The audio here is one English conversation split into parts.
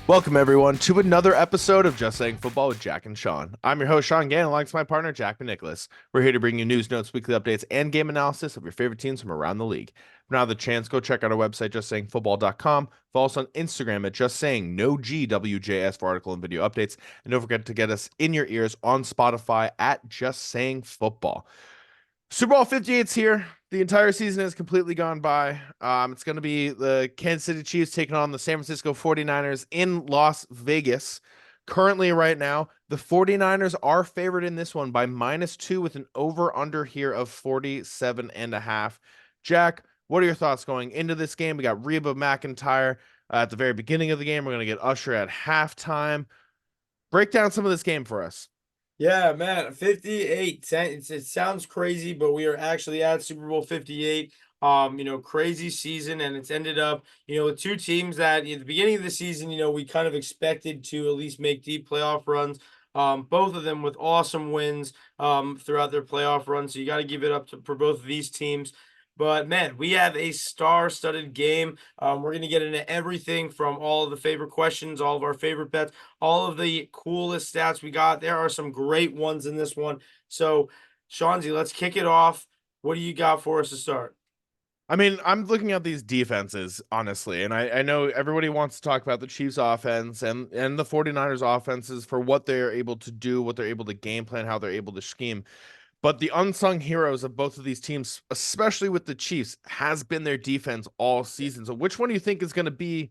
Welcome, everyone, to another episode of Just Saying Football with Jack and Sean. I'm your host, Sean Gann, along with my partner, Jack McNicholas. We're here to bring you news, notes, weekly updates, and game analysis of your favorite teams from around the league. For now, the chance, go check out our website, justsayingfootball.com. Follow us on Instagram at Just Saying No GWJS for article and video updates. And don't forget to get us in your ears on Spotify at Just Saying Football. Super Bowl 58's here. The entire season has completely gone by. It's going to be the Kansas City Chiefs taking on the San Francisco 49ers in Las Vegas. Currently, right now, the 49ers are favored in this one by -2 with an over-under here of 47.5. Jack, what are your thoughts going into this game? We got Reba McEntire at the very beginning of the game. We're going to get Usher at halftime. Break down some of this game for us. Yeah, man, 58. It sounds crazy, but we are actually at Super Bowl 58. Crazy season, and it's ended up, with two teams that at the beginning of the season, we kind of expected to at least make deep playoff runs. Both of them with awesome wins throughout their playoff run. So you got to give it up for both of these teams. But man, we have a star-studded game. We're going to get into everything from all of the favorite questions, all of our favorite bets, all of the coolest stats we got. There are some great ones in this one. So, Shanzi, let's kick it off. What do you got for us to start? I mean, I'm looking at these defenses, honestly, and I know everybody wants to talk about the Chiefs offense and the 49ers offenses for what they're able to do, what they're able to game plan, how they're able to scheme. But the unsung heroes of both of these teams, especially with the Chiefs, has been their defense all season. So which one do you think is going to be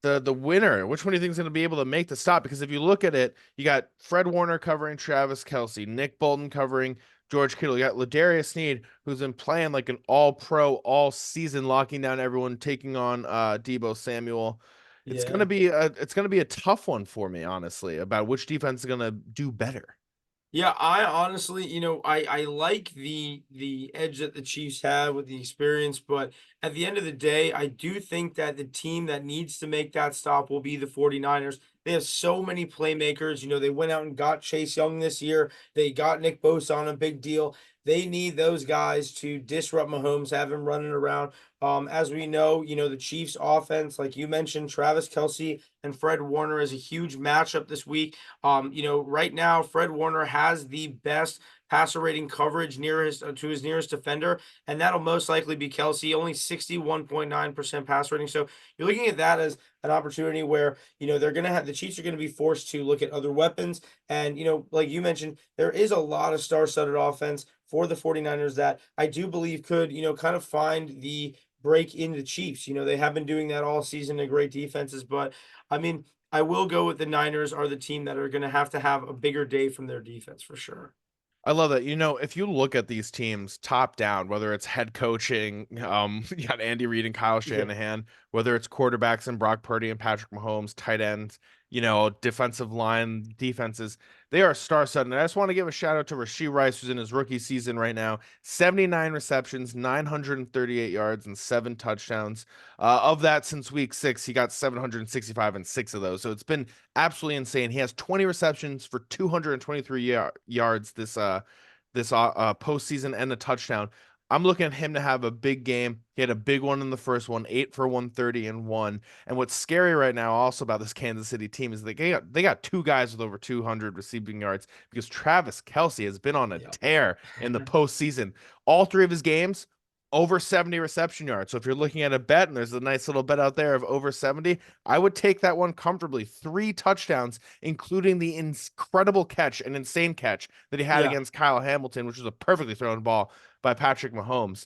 the winner? Which one do you think is going to be able to make the stop? Because if you look at it, you got Fred Warner covering Travis Kelce, Nick Bolton covering George Kittle. You got Ladarius Sneed, who's been playing like an all-pro all season, locking down everyone, taking on Debo Samuel. Yeah. It's gonna be a tough one for me, honestly, about which defense is gonna do better. Yeah, I honestly, I like the edge that the Chiefs have with the experience, but at the end of the day, I do think that the team that needs to make that stop will be the 49ers. They have so many playmakers. They went out and got Chase Young this year. They got Nick Bosa on a big deal. They need those guys to disrupt Mahomes, have him running around. As we know, the Chiefs offense, like you mentioned, Travis Kelce and Fred Warner is a huge matchup this week. Right now, Fred Warner has the best passer rating coverage to his nearest defender, and that'll most likely be Kelsey, only 61.9% pass rating. So you're looking at that as an opportunity where they're gonna have the Chiefs are gonna be forced to look at other weapons. And like you mentioned, there is a lot of star-studded offense for the 49ers that I do believe could, kind of find the break in the Chiefs. They have been doing that all season in great defenses, but I mean, I will go with the Niners are the team that are going to have a bigger day from their defense for sure. I love that. If you look at these teams top down, whether it's head coaching, you got Andy Reid and Kyle Yeah. Shanahan, whether it's quarterbacks and Brock Purdy and Patrick Mahomes, tight ends, defensive line, defenses, they are star-studded. And I just want to give a shout out to Rashee Rice, who's in his rookie season right now. 79 receptions, 938 yards, and 7 touchdowns. Of that, since week 6, he got 765 and 6 of those. So it's been absolutely insane. He has 20 receptions for 223 yards this postseason and a touchdown. I'm looking at him to have a big game. He had a big one in the first one, 8 for 130 and one. And what's scary right now also about this Kansas City team is they got two guys with over 200 receiving yards because Travis Kelce has been on a Yeah. tear in the postseason. All three of his games, over 70 reception yards. So if you're looking at a bet and there's a nice little bet out there of over 70, I would take that one comfortably. 3 touchdowns, including the incredible catch, an insane catch that he had Yeah. against Kyle Hamilton, which was a perfectly thrown ball by Patrick Mahomes.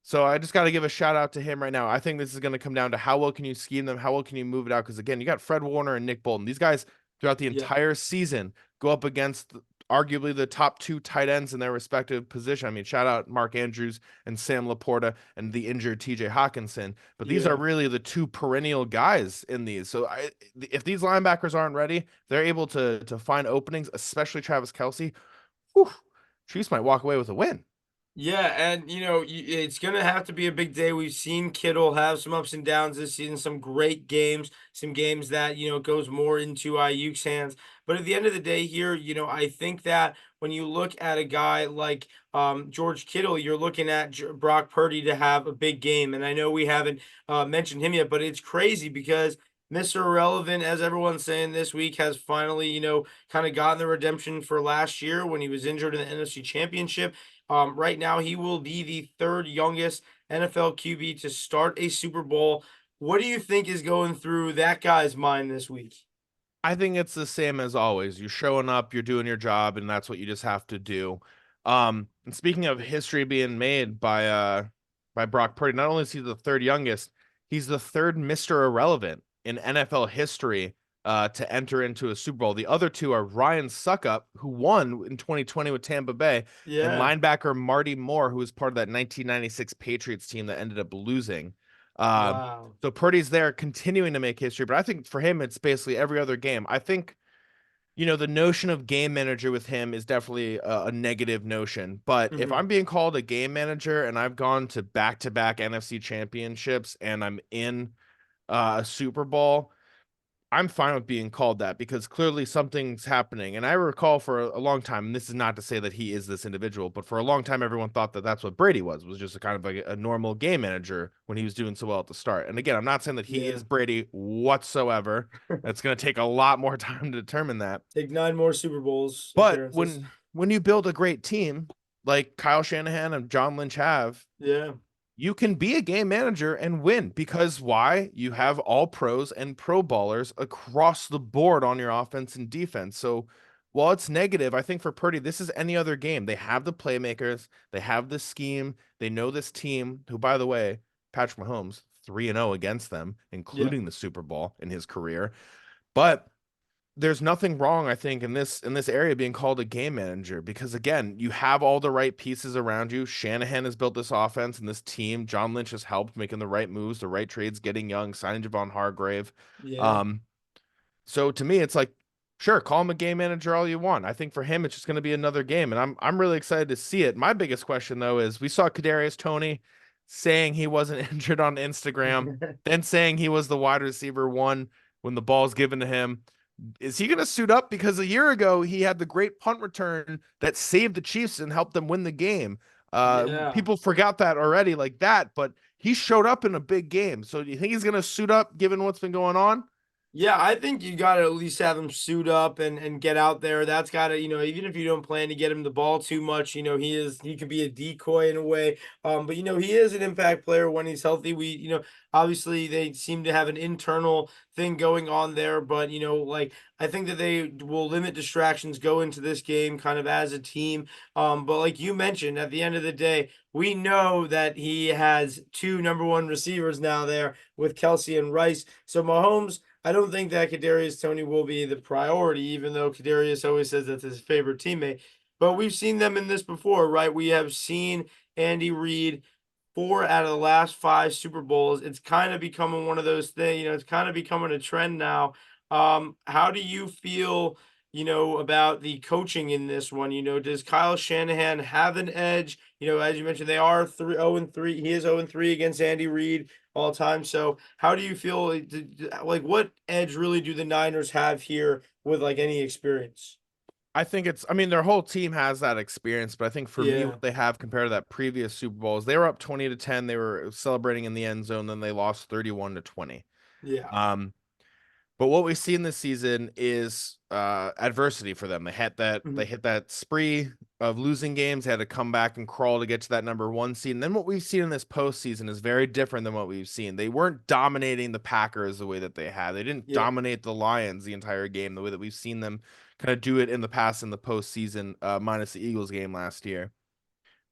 So I just got to give a shout out to him right now. I think this is going to come down to how well can you scheme them, how well can you move it out? Because again, you got Fred Warner and Nick Bolton. These guys throughout the Yeah. entire season go up against arguably the top two tight ends in their respective position. I mean, shout out Mark Andrews and Sam Laporta and the injured TJ Hawkinson. But these are Yeah. really the two perennial guys in these. So if these linebackers aren't ready, they're able to find openings, especially Travis Kelce. Whew, Chiefs might walk away with a win. Yeah, and it's gonna have to be a big day. We've seen Kittle have some ups and downs this season, some great games, some games that goes more into Ayuk's hands. But at the end of the day, here, I think that when you look at a guy like George Kittle, you're looking at Brock Purdy to have a big game. And I know we haven't mentioned him yet, but it's crazy because Mr. Irrelevant, as everyone's saying this week, has finally, kind of gotten the redemption for last year when he was injured in the NFC Championship. Right now, he will be the third youngest NFL QB to start a Super Bowl. What do you think is going through that guy's mind this week? I think it's the same as always. You're showing up, you're doing your job, and that's what you just have to do. And speaking of history being made by Brock Purdy, not only is he the third youngest, he's the third Mr. Irrelevant in NFL history to enter into a Super Bowl. The other two are Ryan Suckup, who won in 2020 with Tampa Bay, and Yeah. linebacker Marty Moore, who was part of that 1996 Patriots team that ended up losing. Um, Wow. so Purdy's there continuing to make history, but I think for him, it's basically every other game. I think, the notion of game manager with him is definitely a negative notion. But if Hmm. I'm being called a game manager and I've gone to back-to-back NFC championships and I'm in a Super Bowl, I'm fine with being called that because clearly something's happening. And I recall for a long time, and this is not to say that he is this individual, but for a long time, everyone thought that that's what Brady was just a kind of like a normal game manager when he was doing so well at the start. And again, I'm not saying that he Yeah. is Brady whatsoever. It's going to take a lot more time to determine that. Take 9 more Super Bowls But appearances. when you build a great team like Kyle Shanahan and John Lynch have, Yeah. you can be a game manager and win because why? You have all pros and pro ballers across the board on your offense and defense. So while it's negative, I think for Purdy, this is any other game. They have the playmakers, they have the scheme, they know this team, who, by the way, Patrick Mahomes, 3-0 against them, Yeah. including the Super Bowl in his career. But there's nothing wrong, I think, in this area being called a game manager because again, you have all the right pieces around you. Shanahan has built this offense and this team. John Lynch has helped making the right moves, the right trades, getting young, signing Javon Hargrave. Yeah. Um, so to me, it's like, sure, call him a game manager all you want. I think for him, it's just going to be another game, and I'm really excited to see it. My biggest question though is we saw Kadarius Toney saying he wasn't injured on Instagram, then saying he was the wide receiver one when the ball's given to him. Is he going to suit up? Because a year ago he had the great punt return that saved the Chiefs and helped them win the game. Yeah. People forgot that already, like that, but he showed up in a big game. So do you think he's going to suit up given what's been going on? Yeah, I think you got to at least have him suit up and get out there. That's got to, even if you don't plan to get him the ball too much, he could be a decoy in a way. But he is an impact player when he's healthy. Obviously they seem to have an internal thing going on there, but like I think that they will limit distractions, go into this game kind of as a team. But like you mentioned, at the end of the day, we know that he has two number one receivers now there with Kelsey and Rice. So Mahomes, I don't think that Kadarius Toney will be the priority, even though Kadarius always says that's his favorite teammate. But we've seen them in this before, right? We have seen Andy Reid 4 out of the last 5 Super Bowls. It's kind of becoming one of those things, it's kind of becoming a trend now. How do you feel, about the coaching in this one? Does Kyle Shanahan have an edge? As you mentioned, they are 0-3. He is 0-3 against Andy Reid all time. So how do you feel like what edge really do the Niners have here with like any experience? I mean, their whole team has that experience, but I think for me, Yeah. what they have compared to that previous Super Bowl is they were up 20-10. They were celebrating in the end zone, then they lost 31-20. Yeah. Um, But what we've seen this season is adversity for them. They Mhm. hit that spree of losing games, they had to come back and crawl to get to that number one seed. And then what we've seen in this postseason is very different than what we've seen. They weren't dominating the Packers the way that they had. They didn't Yeah. dominate the Lions the entire game the way that we've seen them kind of do it in the past in the postseason, minus the Eagles game last year.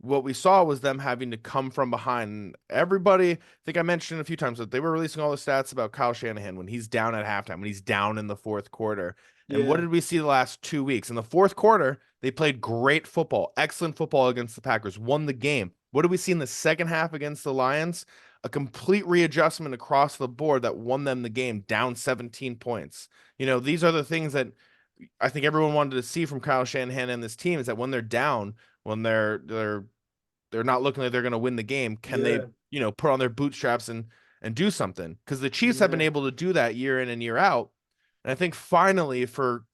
What we saw was them having to come from behind. Everybody, I think I mentioned a few times that they were releasing all the stats about Kyle Shanahan when he's down at halftime, when he's down in the fourth quarter. And what Yeah. did we see the last 2 weeks? In the fourth quarter, they played great football, excellent football against the Packers, won the game. What did we see in the second half against the Lions? A complete readjustment across the board that won them the game, down 17 points. These are the things that I think everyone wanted to see from Kyle Shanahan and this team is that when they're down, when they're not looking like they're going to win the game. Can they, Yeah. put on their bootstraps and do something? Because the Chiefs have been Yeah. able to do that year in and year out. And I think finally for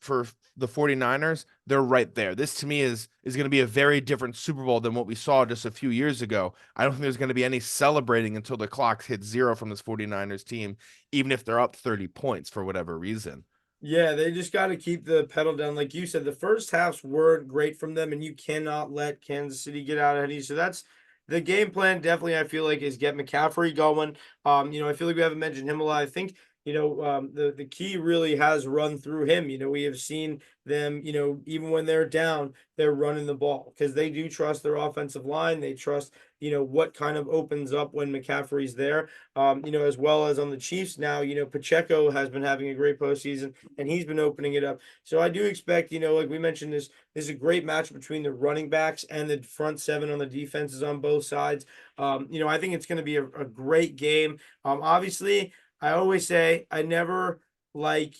the 49ers, they're right there. This to me is going to be a very different Super Bowl than what we saw just a few years ago. I don't think there's going to be any celebrating until the clock hits zero from this 49ers team, even if they're up 30 points for whatever reason. Yeah, they just got to keep the pedal down. Like you said, the first halves weren't great from them, and you cannot let Kansas City get out ahead of you. So that's the game plan. Definitely, I feel like is get McCaffrey going. I feel like we haven't mentioned him a lot. I think the key really has run through him. We have seen them. Even when they're down, they're running the ball because they do trust their offensive line. They trust what kind of opens up when McCaffrey's there. As well as on the Chiefs now, Pacheco has been having a great postseason and he's been opening it up. So I do expect, like we mentioned, this is a great match between the running backs and the front seven on the defenses on both sides. I think it's going to be a great game. Obviously, I always say I never like,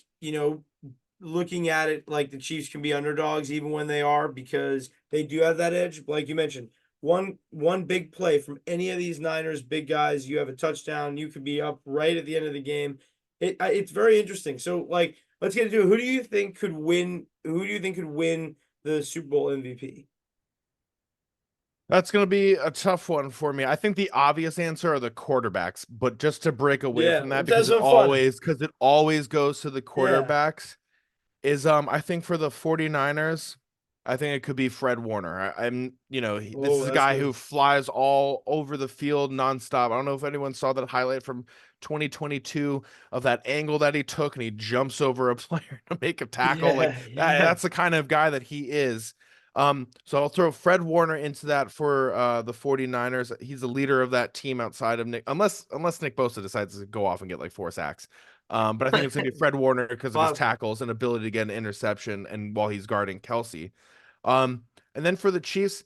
looking at it like the Chiefs can be underdogs even when they are because they do have that edge. Like you mentioned, one big play from any of these Niners big guys, you have a touchdown, you could be up right at the end of the game. It's very interesting. So like let's get into it. Who do you think could win? Who do you think could win the Super Bowl MVP? That's going to be a tough one for me. I think the obvious answer are the quarterbacks, but just to break away Yeah, from that let's have some fun. because it always goes to the Yeah. quarterbacks is I think for the 49ers, I think it could be Fred Warner. This Oh, is a that's guy who good. flies all over the field nonstop. I don't know if anyone saw that highlight from 2022 of that angle that he took and he jumps over a player to make a tackle. Like Yeah, yeah. that's the kind of guy that he is. So I'll throw Fred Warner into that for the 49ers. He's the leader of that team outside of Nick, unless Nick Bosa decides to go off and get like 4 sacks. But I think it's gonna be Fred Warner because of his Possible. tackles and ability to get an interception and while he's guarding Kelsey. Um, and then for the Chiefs,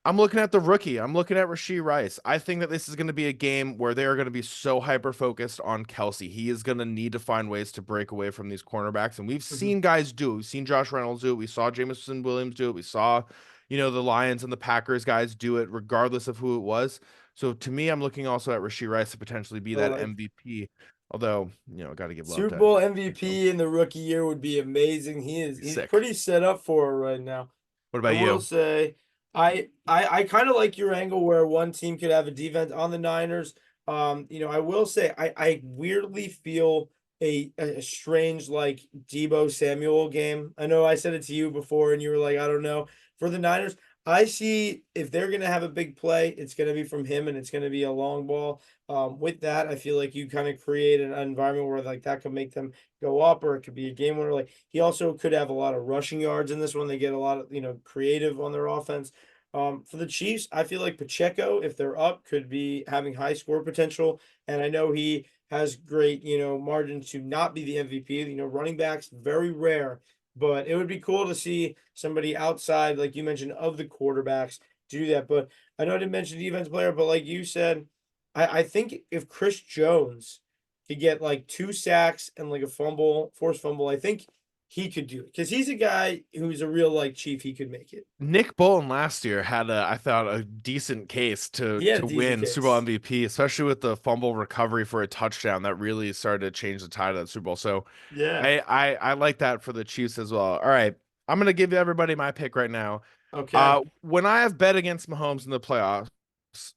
I'm looking at the rookie. I'm looking at Rashee Rice. I think that this is going to be a game where they are going to be so hyper focused on Kelsey. He is going to need to find ways to break away from these cornerbacks. And we've Mhm. seen guys do it. We've seen Josh Reynolds do it. We saw Jameson Williams do it. We saw, the Lions and the Packers guys do it, regardless of who it was. So to me, I'm looking also at Rashee Rice to potentially be I that like MVP. Although, got to give love Super to Bowl Pacheco. MVP in the rookie year would be amazing. He's Sick. pretty set up for it right now. What I about will you? say, I kind of like your angle where one team could have a defense on the Niners. I will say I weirdly feel a strange like Debo Samuel game. I know I said it to you before, and you were like, I don't know. For the Niners, I see if they're gonna have a big play, it's gonna be from him, and it's gonna be a long ball. With that, I feel like you kind of create an environment where like that could make them go up, or it could be a game winner. Like he also could have a lot of rushing yards in this one. They get a lot of creative on their offense. For the Chiefs, I feel like Pacheco, if they're up, could be having high score potential, and I know he has great margin to not be the MVP. Running backs very rare, but it would be cool to see somebody outside, like you mentioned, of the quarterbacks do that. But I know I didn't mention defense player, but like you said, I think if Chris Jones could get like 2 sacks and like a fumble, forced fumble, I think he could do it because he's a guy who's a real like chief. He could make it. Nick Bolton last year had I thought, a decent case to He had a to decent win Super Bowl case. MVP, especially with the fumble recovery for a touchdown that really started to change the tide of that Super Bowl. So Yeah. I like that for the Chiefs as well. All right, I'm gonna give everybody my pick right now. Okay. When I have bet against Mahomes in the playoffs,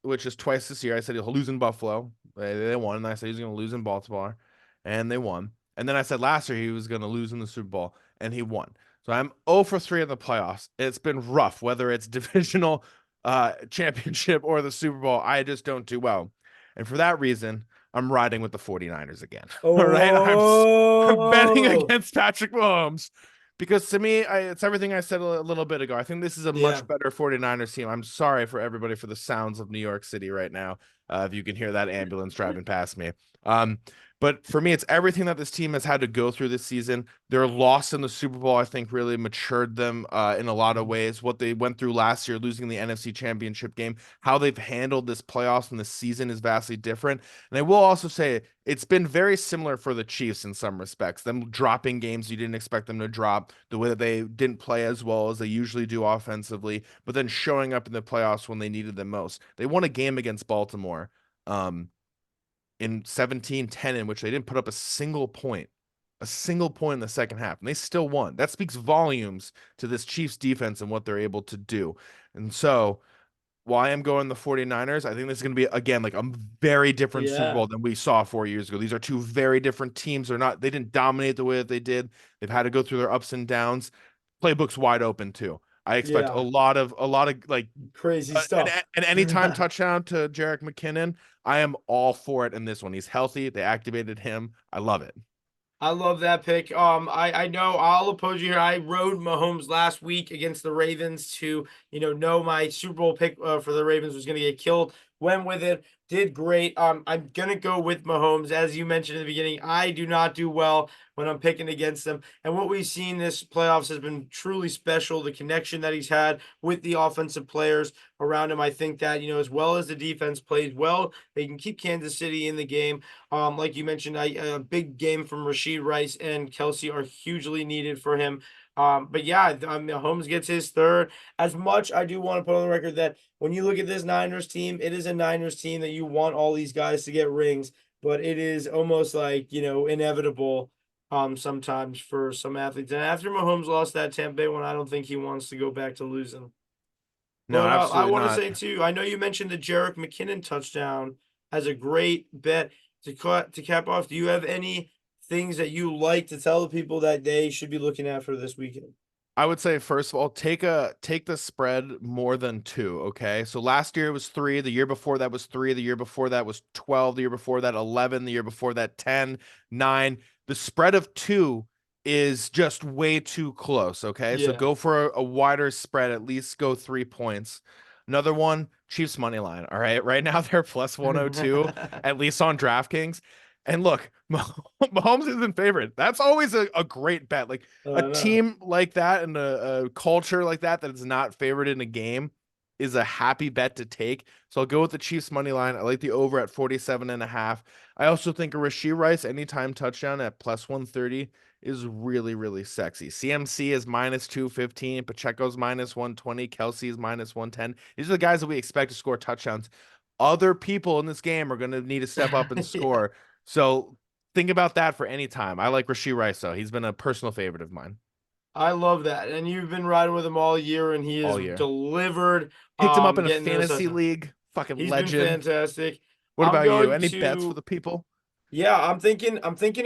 which is twice this year, I said he'll lose in Buffalo. They won, and I said he's gonna lose in Baltimore, and they won. And then I said last year he was gonna lose in the Super Bowl, and he won. So I'm 0 for 3 in the playoffs. It's been rough, whether it's divisional championship or the Super Bowl. I just don't do well. And for that reason, I'm riding with the 49ers again. All right. I'm betting Oh. against Patrick Mahomes because to me, it's everything I said a little bit ago. I think this is a Yeah. much better 49ers team. I'm sorry for everybody for the sounds of New York City right now. If you can hear that ambulance driving past me. Um, but for me, it's everything that this team has had to go through this season. Their loss in the Super Bowl, I think, really matured them in a lot of Mhm. ways. What they went through last year, losing the NFC Championship game, how they've handled this playoffs and this season is vastly different. And I will also say it's been very similar for the Chiefs in some respects. Them dropping games you didn't expect them to drop, the way that they didn't play as well as they usually do offensively, but then showing up in the playoffs when they needed them most. They won a game against Baltimore. In 17-10 in which they didn't put up a single point a single point in the second half, and they still won. That speaks volumes to this Chiefs defense and what they're able to do. And so, while I am going the 49ers, I think this is going to be, again, like a very different Super Yeah, Bowl than we saw 4 years ago. These are two very different teams. They didn't dominate the way that they did. They've had to go through their ups and downs. Playbook's wide open too. I expect yeah, a lot of like crazy stuff. an anytime touchdown to Jerick McKinnon. I am all for it in this one. He's healthy. They activated him. I love it. I love that pick. I know I'll oppose you here. I rode Mahomes last week against the Ravens to, know my Super Bowl pick for the Ravens was going to get killed. Went with it, did great. I'm gonna go with Mahomes, as you mentioned in the beginning. I do not do well when I'm picking against them, and what we've seen this playoffs has been truly special. The connection that he's had with the offensive players around him, I think that as well as the defense plays well, they can keep Kansas City in the game. Like you mentioned, a big game from Rashid Rice and Kelsey are hugely needed for him. But yeah, Holmes gets his third. As much I do want to put on the record that when you look at this Niners team, it is a Niners team that you want all these guys to get rings, but it is almost like, inevitable sometimes for some athletes. And after Mahomes lost that Tampa Bay one, I don't think he wants to go back to losing. No, But I absolutely want to not. say too, I know you mentioned the Jerick McKinnon touchdown as a great bet to cap off. Do you have any things that you like to tell the people that they should be looking at for this weekend? I would say first of all, take the spread more than two. Okay, so last year it was three. The year before that was three. The year before that was 12. The year before that 11. The year before that 10, 9. The spread of two is just way too close. Okay, so Yeah. go for a wider spread. At least go 3 points. Another one, Chiefs money line. All right, right now they're plus 102, at least on DraftKings. And look, Mahomes isn't favorite. That's always a great bet. Like a No. team like that and a culture like that that is not favored in a game is a happy bet to take. So I'll go with the Chiefs money line. I like the over at 47.5. I also think a Rashee Rice anytime touchdown at plus 130 is really, really sexy. CMC is minus 215. Pacheco's minus 120. Kelsey is minus 110. These are the guys that we expect to score touchdowns. Other people in this game are going to need to step up and Yeah. score. So think about that for any time. I like Rashee Rice, though. He's been a personal favorite of mine I love that. And you've been riding with him all year and he has all year. delivered Picked him up in a getting those fantasy touchdowns. league. Fucking He's been legend. fantastic. What I'm about you? going Any bets for to the people? Yeah, I'm thinking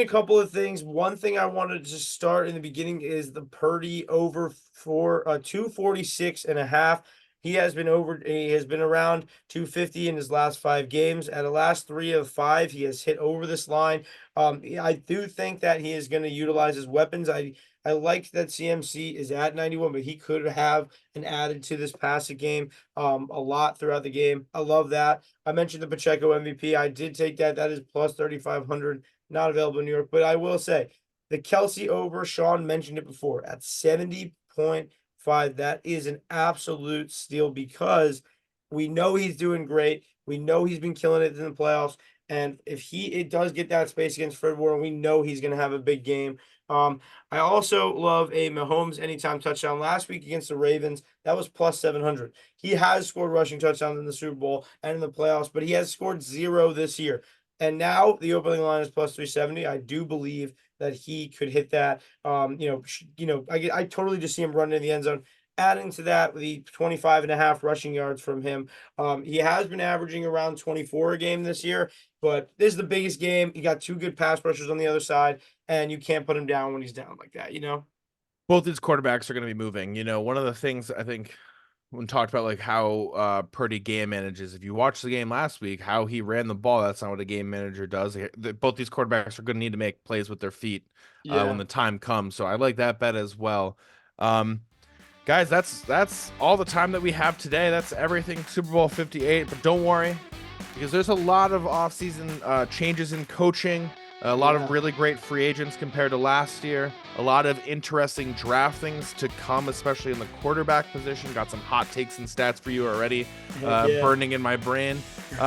a couple of things. One thing I wanted to start in the beginning is the Purdy over for 246 and a half. He has been around 250 in his last 5 games. At the last 3 of 5, he has hit over this line. I do think that he is going to utilize his weapons. I like that CMC is at 91, but he could have an added to this passing game a lot throughout the game. I love that. I mentioned the Pacheco MVP. I did take that. That is plus 3,500, not available in New York. But I will say the Kelsey over, Sean mentioned it before, at 70.5. That is an absolute steal because we know he's doing great. We know he's been killing it in the playoffs. And if it does get that space against Fred Warner, we know he's going to have a big game. I also love a Mahomes anytime touchdown last week against the Ravens. That was plus 700. He has scored rushing touchdowns in the Super Bowl and in the playoffs, but he has scored 0 this year. And now the opening line is plus 370. I do believe that he could hit that. I totally just see him running in the end zone. Adding to that, the 25 and a half rushing yards from him. He has been averaging around 24 a game this year, but this is the biggest game. He got 2 good pass rushers on the other side, and you can't put him down when he's down like that. Both these quarterbacks are going to be moving. One of the things I think when talked about like how Purdy game manages, if you watch the game last week, how he ran the ball, that's not what a game manager does. Both these quarterbacks are going to need to make plays with their feet when Yeah. the time comes. So I like that bet as well. Um, Guys, that's all the time that we have today. That's everything Super Bowl 58. But don't worry, because there's a lot of offseason changes in coaching, a lot Yeah. of really great free agents compared to last year, a lot of interesting draft things to come, especially in the quarterback position. Got some hot takes and stats for you already, Heck yeah. burning in my brain.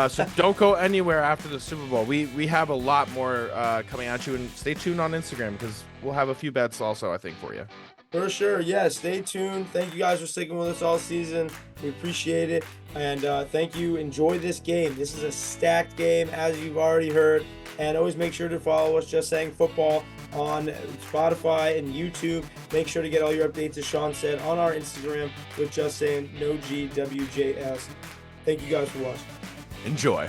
So don't go anywhere after the Super Bowl. We have a lot more coming at you, and stay tuned on Instagram because we'll have a few bets also, I think, for you. For sure. Yeah. Stay tuned. Thank you guys for sticking with us all season. We appreciate it. And thank you. Enjoy this game. This is a stacked game, as you've already heard. And always make sure to follow us, Just Saying Football, on Spotify and YouTube. Make sure to get all your updates, as Sean said, on our Instagram with just saying no GWJS. Thank you guys for watching. Enjoy.